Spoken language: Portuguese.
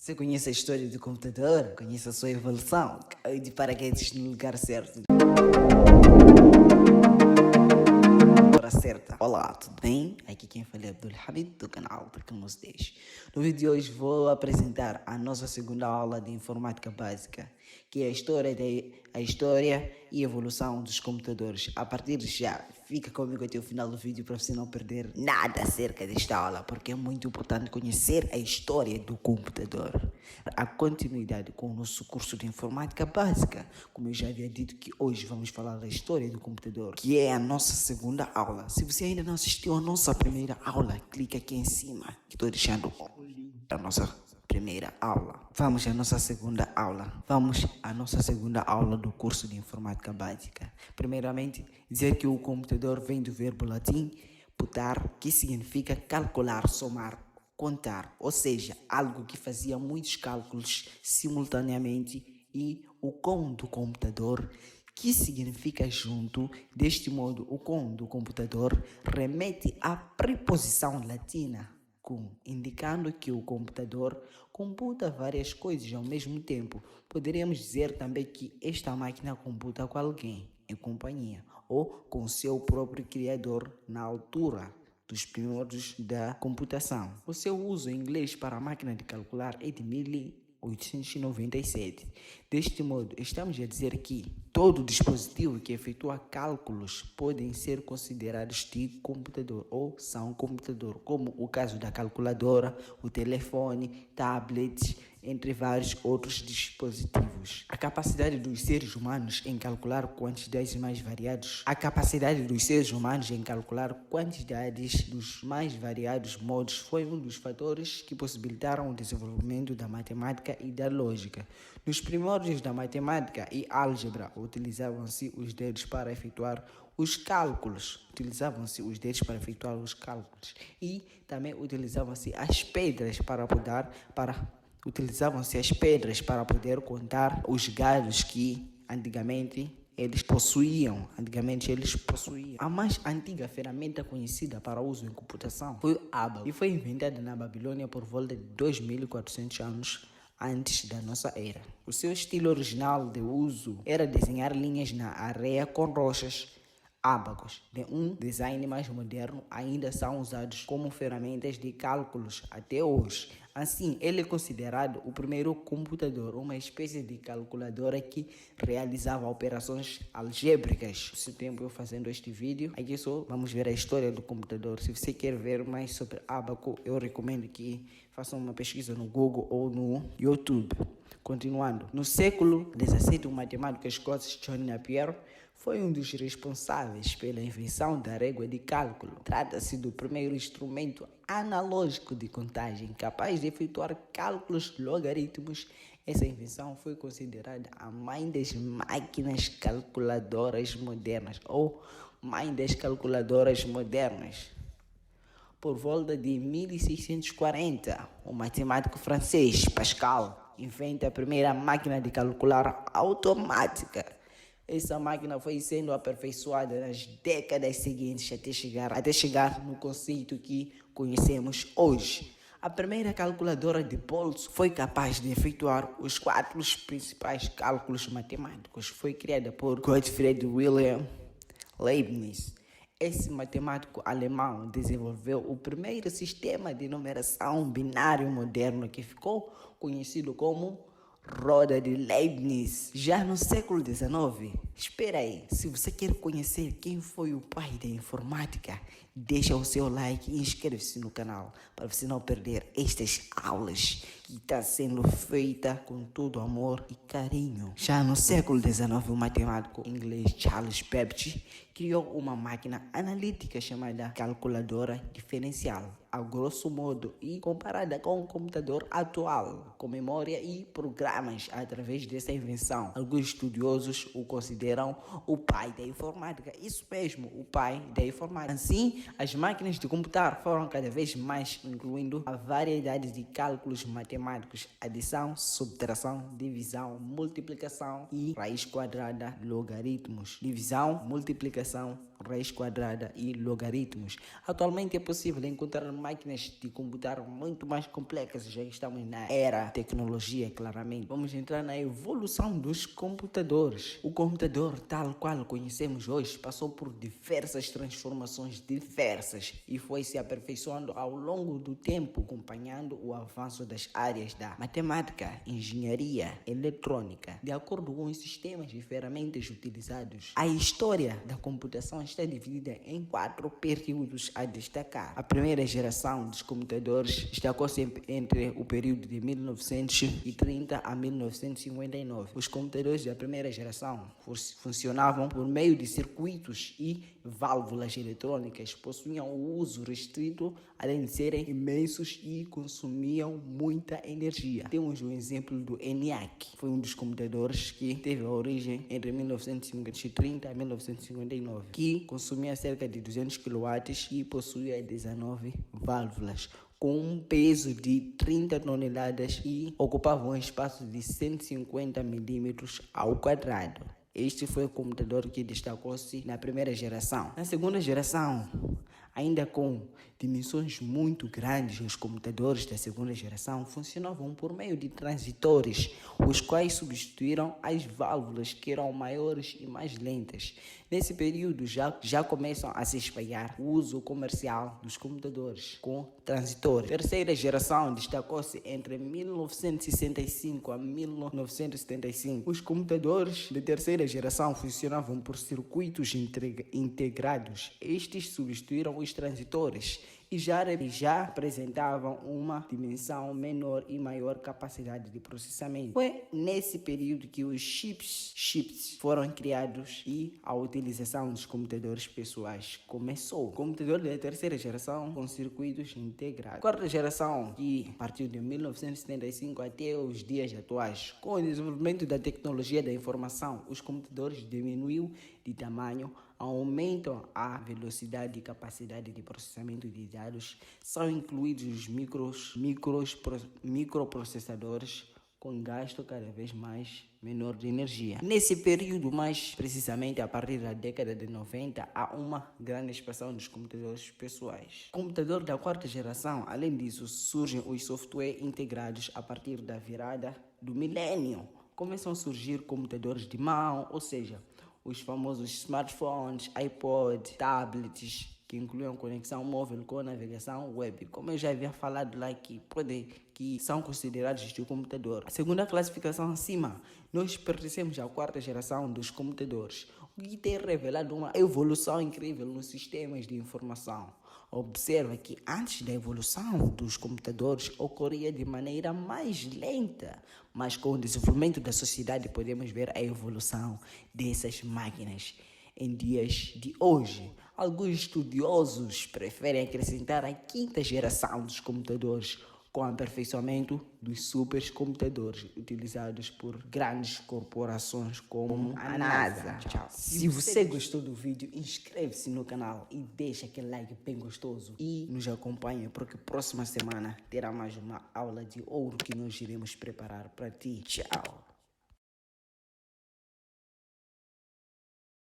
Você conhece a história do computador? Conhece a sua evolução? Caiu de paraquedas no lugar certo. Hora certa. Olá, tudo bem? Aqui quem fala é Abdul Hamid do canal Tecnos 10. No vídeo de hoje vou apresentar a nossa segunda aula de informática básica, que é a história e evolução dos computadores. A partir de já, fica comigo até o final do vídeo para você não perder nada acerca desta aula, porque é muito importante conhecer a história do computador. A continuidade com o nosso curso de informática básica, como eu já havia dito que hoje vamos falar da história do computador, que é a nossa segunda aula. Se você ainda não assistiu a nossa primeira aula, clica aqui em cima, que estou deixando o link da nossa primeira aula. Vamos à nossa segunda aula. Vamos à nossa segunda aula do curso de informática básica. Primeiramente, dizer que o computador vem do verbo latim putar, que significa calcular, somar, contar, ou seja, algo que fazia muitos cálculos simultaneamente, e o com do computador, que significa junto. Deste modo, o com do computador remete à preposição latina com, indicando que o computador computa várias coisas ao mesmo tempo. Poderíamos dizer também que esta máquina computa com alguém em companhia ou com seu próprio criador na altura dos primórdios da computação. O seu uso em inglês para a máquina de calcular é de 1897. Deste modo, estamos a dizer que todo dispositivo que efetua cálculos podem ser considerados de computador ou são computador, como o caso da calculadora, o telefone, tablets, entre vários outros dispositivos. A capacidade dos seres humanos em calcular quantidades mais variadas. A capacidade dos seres humanos em calcular quantidades dos mais variados modos foi um dos fatores que possibilitaram o desenvolvimento da matemática e da lógica. Nos primórdios da matemática e álgebra, utilizavam-se os dedos para efetuar os cálculos. E também utilizavam-se as pedras para poder contar os galhos que antigamente eles possuíam. A mais antiga ferramenta conhecida para uso em computação foi o ábaco, e foi inventada na Babilônia por volta de 2400 anos antes da nossa era. O seu estilo original de uso era desenhar linhas na areia com rochas. Ábacos, de um design mais moderno, ainda são usados como ferramentas de cálculos até hoje. Assim, ele é considerado o primeiro computador, uma espécie de calculadora que realizava operações algébricas. No seu tempo eu fazendo este vídeo, aqui só vamos ver a história do computador. Se você quer ver mais sobre ábaco, eu recomendo que façam uma pesquisa no Google ou no YouTube. Continuando, no século XVII, o matemático escocês John Napier foi um dos responsáveis pela invenção da régua de cálculo. Trata-se do primeiro instrumento analógico de contagem capaz de efetuar cálculos logarítmicos. Essa invenção foi considerada a mãe das máquinas calculadoras modernas, ou mãe das calculadoras modernas. Por volta de 1640, o matemático francês Pascal inventa a primeira máquina de calcular automática. Essa máquina foi sendo aperfeiçoada nas décadas seguintes até chegar no conceito que conhecemos hoje. A primeira calculadora de bolso foi capaz de efetuar os 4 principais cálculos matemáticos. Foi criada por Gottfried Wilhelm Leibniz. Esse matemático alemão desenvolveu o primeiro sistema de numeração binário moderno, que ficou conhecido como roda de Leibniz. Já no século XIX, espera aí, se você quer conhecer quem foi o pai da informática, deixa o seu like e inscreve-se no canal para você não perder estas aulas que está sendo feita com todo amor e carinho. Já no século XIX, o matemático inglês Charles Babbage criou uma máquina analítica chamada calculadora diferencial, a grosso modo, e comparada com o computador atual, com memória e programas. Através dessa invenção, alguns estudiosos o consideram o pai da informática. Isso mesmo, o pai da informática. Assim, as máquinas de computar foram cada vez mais incluindo a variedade de cálculos matemáticos: adição, subtração, divisão, multiplicação e raiz quadrada, logaritmos, divisão, multiplicação, raiz quadrada e logaritmos. Atualmente é possível encontrar máquinas de computar muito mais complexas, já que estamos na era tecnologia, claramente. Vamos entrar na evolução dos computadores. O computador, tal qual conhecemos hoje, passou por diversas transformações e foi se aperfeiçoando ao longo do tempo, acompanhando o avanço das áreas da matemática, engenharia, eletrônica. De acordo com os sistemas e ferramentas utilizados, a história da computação está dividida em 4 períodos a destacar. A primeira geração dos computadores destacou-se entre o período de 1930 a 1959. Os computadores da primeira geração funcionavam por meio de circuitos e válvulas eletrônicas, possuíam o uso restrito, além de serem imensos e consumiam muita energia. Temos o exemplo do ENIAC, foi um dos computadores que teve a origem entre 1930 e 1959, que consumia cerca de 200 kW e possuía 19 válvulas, com um peso de 30 toneladas e ocupava um espaço de 150 milímetros ao quadrado. Este foi o computador que destacou-se na primeira geração. Na segunda geração, ainda com dimensões muito grandes, os computadores da segunda geração funcionavam por meio de transitores, os quais substituíram as válvulas que eram maiores e mais lentas. Nesse período já começam a se espalhar o uso comercial dos computadores com transitores. A terceira geração destacou-se entre 1965 a 1975. Os computadores da terceira geração funcionavam por circuitos integrados. Estes substituíram os transitores e já apresentavam uma dimensão menor e maior capacidade de processamento. Foi nesse período que os chips foram criados e a utilização dos computadores pessoais começou. O computador da terceira geração com circuitos integrados. Quarta geração, que partiu de 1975 até os dias atuais. Com o desenvolvimento da tecnologia da informação, os computadores diminuíram de tamanho, aumentam a velocidade e capacidade de processamento de dados, são incluídos os microprocessadores com gasto cada vez mais menor de energia. Nesse período, mais precisamente a partir da década de 90, há uma grande expansão dos computadores pessoais. Computador da quarta geração, além disso, surgem os softwares integrados a partir da virada do milênio. Começam a surgir computadores de mão, ou seja, os famosos smartphones, iPod, tablets, que incluem conexão móvel com navegação web. Como eu já havia falado lá, que são considerados de computador. A segunda classificação acima, nós pertencemos à quarta geração dos computadores, o que tem revelado uma evolução incrível nos sistemas de informação. Observa que antes da evolução dos computadores ocorria de maneira mais lenta, mas com o desenvolvimento da sociedade podemos ver a evolução dessas máquinas. Em dias de hoje, alguns estudiosos preferem acrescentar a quinta geração dos computadores, com o aperfeiçoamento dos supercomputadores utilizados por grandes corporações como a NASA. Tchau. Se você gostou do vídeo, inscreve-se no canal e deixa aquele like bem gostoso e nos acompanhe, porque próxima semana terá mais uma aula de ouro que nós iremos preparar para ti. Tchau.